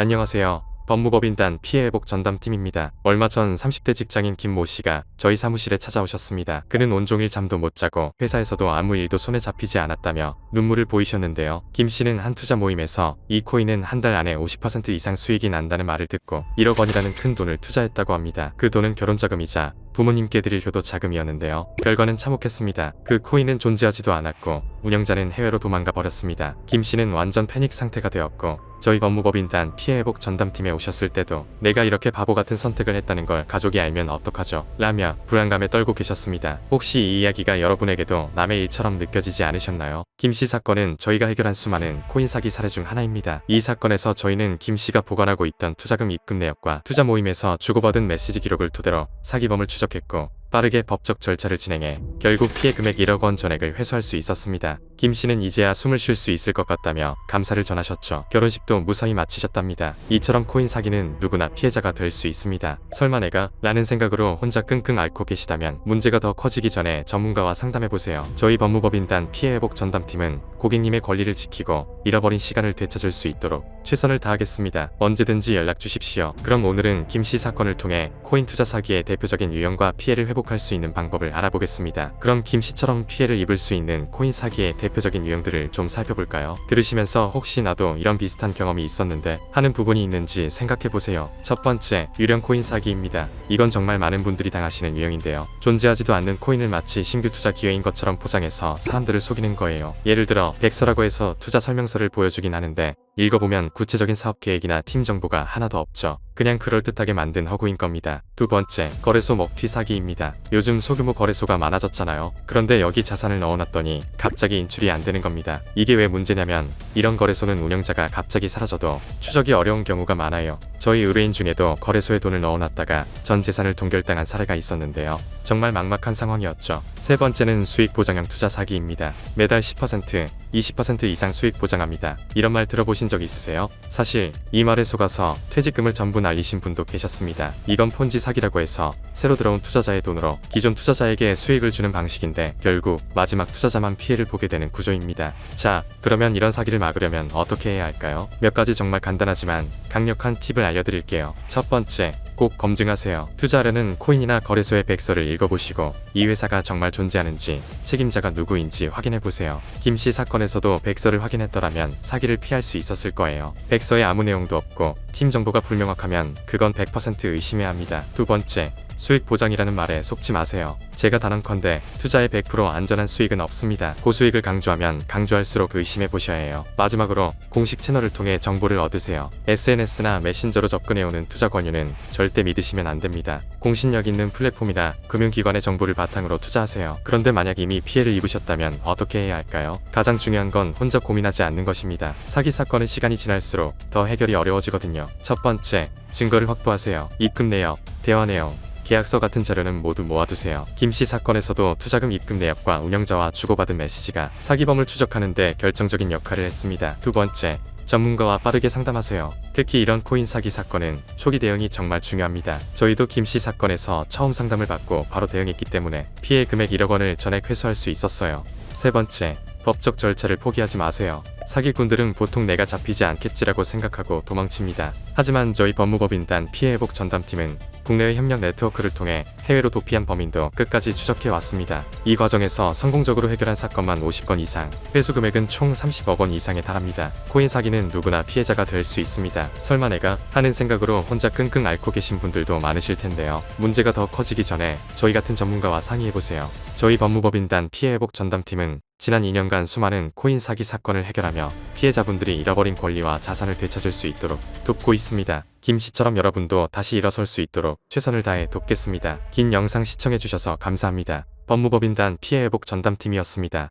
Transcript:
안녕하세요. 법무법인단 피해회복 전담팀입니다. 얼마 전 30대 직장인 김모 씨가 저희 사무실에 찾아오셨습니다. 그는 온종일 잠도 못 자고 회사에서도 아무 일도 손에 잡히지 않았다며 눈물을 보이셨는데요. 김 씨는 한 투자 모임에서 이 코인은 한 달 안에 50% 이상 수익이 난다는 말을 듣고 1억 원이라는 큰 돈을 투자했다고 합니다. 그 돈은 결혼자금이자 부모님께 드릴 효도 자금이었는데요. 결과는 참혹했습니다. 그 코인은 존재하지도 않았고 운영자는 해외로 도망가 버렸습니다. 김 씨는 완전 패닉 상태가 되었고 저희 법무법인단 피해회복 전담팀에 오셨을 때도 내가 이렇게 바보 같은 선택을 했다는 걸 가족이 알면 어떡하죠? 라며 불안감에 떨고 계셨습니다. 혹시 이 이야기가 여러분에게도 남의 일처럼 느껴지지 않으셨나요? 김 씨 사건은 저희가 해결한 수많은 코인 사기 사례 중 하나입니다. 이 사건에서 저희는 김 씨가 보관하고 있던 투자금 입금 내역과 투자 모임에서 주고받은 메시지 기록을 토대로 사기범을 추적했고 빠르게 법적 절차를 진행해 결국 피해 금액 1억 원 전액을 회수할 수 있었습니다. 김 씨는 이제야 숨을 쉴 수 있을 것 같다며 감사를 전하셨죠. 결혼식도 무사히 마치셨답니다. 이처럼 코인 사기는 누구나 피해자가 될 수 있습니다. 설마 내가? 라는 생각으로 혼자 끙끙 앓고 계시다면 문제가 더 커지기 전에 전문가와 상담해보세요. 저희 법무법인단 피해회복 전담팀은 고객님의 권리를 지키고 잃어버린 시간을 되찾을 수 있도록 최선을 다하겠습니다. 언제든지 연락 주십시오. 그럼 오늘은 김 씨 사건을 통해 코인 투자 사기의 대표적인 유형과 피해를 회복할 수 있는 방법을 알아보겠습니다. 그럼 김 씨처럼 피해를 입을 수 있는 코인 사기의 대표적인 유형들을 좀 살펴볼까요? 들으시면서 혹시 나도 이런 비슷한 경험이 있었는데 하는 부분이 있는지 생각해보세요. 첫 번째, 유령 코인 사기입니다. 이건 정말 많은 분들이 당하시는 유형인데요. 존재하지도 않는 코인을 마치 신규 투자 기회인 것처럼 포장해서 사람들을 속이는 거예요. 예를 들어 백서라고 해서 투자 설명서를 보여주긴 하는데 읽어보면 구체적인 사업 계획이나 팀 정보가 하나도 없죠. 그냥 그럴듯하게 만든 허구인 겁니다. 두 번째, 거래소 먹튀 사기입니다. 요즘 소규모 거래소가 많아졌잖아요. 그런데 여기 자산을 넣어놨더니 갑자기 인출이 안 되는 겁니다. 이게 왜 문제냐면 이런 거래소는 운영자가 갑자기 사라져도 추적이 어려운 경우가 많아요. 저희 의뢰인 중에도 거래소에 돈을 넣어놨다가 전 재산을 동결당한 사례가 있었는데요. 정말 막막한 상황이었죠. 세 번째는 수익 보장형 투자 사기입니다. 매달 10%, 20% 이상 수익 보장합니다. 이런 말 들어보신 적 있으세요? 사실 이 말에 속아서 퇴직금을 전부 날리신 분도 계셨습니다. 이건 폰지 사기라고 해서 새로 들어온 투자자의 돈으로 기존 투자자에게 수익을 주는 방식인데 결국 마지막 투자자만 피해를 보게 되는 구조입니다. 자, 그러면 이런 사기를 막으려면 어떻게 해야 할까요? 몇 가지 정말 간단하지만 강력한 팁을 알려드릴게요. 첫 번째, 꼭 검증하세요. 투자하려는 코인이나 거래소의 백서를 읽어보시고 이 회사가 정말 존재하는지 책임자가 누구인지 확인해보세요. 김 씨 사건에서도 백서를 확인했더라면 사기를 피할 수 있었을 거예요. 백서에 아무 내용도 없고 팀 정보가 불명확하면 그건 100% 의심해야 합니다. 두 번째, 수익 보장이라는 말에 속지 마세요. 제가 단언컨대 투자의 100% 안전한 수익은 없습니다. 고수익을 강조하면 강조할수록 의심해 보셔야 해요. 마지막으로 공식 채널을 통해 정보를 얻으세요. SNS나 메신저로 접근해오는 투자 권유는 절대 믿으시면 안 됩니다. 공신력 있는 플랫폼이나 금융기관의 정보를 바탕으로 투자하세요. 그런데 만약 이미 피해를 입으셨다면 어떻게 해야 할까요? 가장 중요한 건 혼자 고민하지 않는 것입니다. 사기 사건은 시간이 지날수록 더 해결이 어려워지거든요. 첫 번째, 증거를 확보하세요. 입금 내역, 대화 내용, 계약서 같은 자료는 모두 모아두세요. 김 씨 사건에서도 투자금 입금 내역과 운영자와 주고받은 메시지가 사기범을 추적하는 데 결정적인 역할을 했습니다. 두 번째, 전문가와 빠르게 상담하세요. 특히 이런 코인 사기 사건은 초기 대응이 정말 중요합니다. 저희도 김 씨 사건에서 처음 상담을 받고 바로 대응했기 때문에 피해 금액 1억 원을 전액 회수할 수 있었어요. 세 번째, 법적 절차를 포기하지 마세요. 사기꾼들은 보통 내가 잡히지 않겠지라고 생각하고 도망칩니다. 하지만 저희 법무법인단 피해회복 전담팀은 국내외 협력 네트워크를 통해 해외로 도피한 범인도 끝까지 추적해 왔습니다. 이 과정에서 성공적으로 해결한 사건만 50건 이상, 회수 금액은 총 30억 원 이상에 달합니다. 코인 사기는 누구나 피해자가 될 수 있습니다. 설마 내가? 하는 생각으로 혼자 끙끙 앓고 계신 분들도 많으실 텐데요. 문제가 더 커지기 전에 저희 같은 전문가와 상의해보세요. 저희 법무법인단 피해회복 전담팀은 지난 2년간 수많은 코인 사기 사건을 해결하며 피해자분들이 잃어버린 권리와 자산을 되찾을 수 있도록 돕고 있습니다. 김 씨처럼 여러분도 다시 일어설 수 있도록 최선을 다해 돕겠습니다. 긴 영상 시청해주셔서 감사합니다. 법무법인단 피해회복 전담팀이었습니다.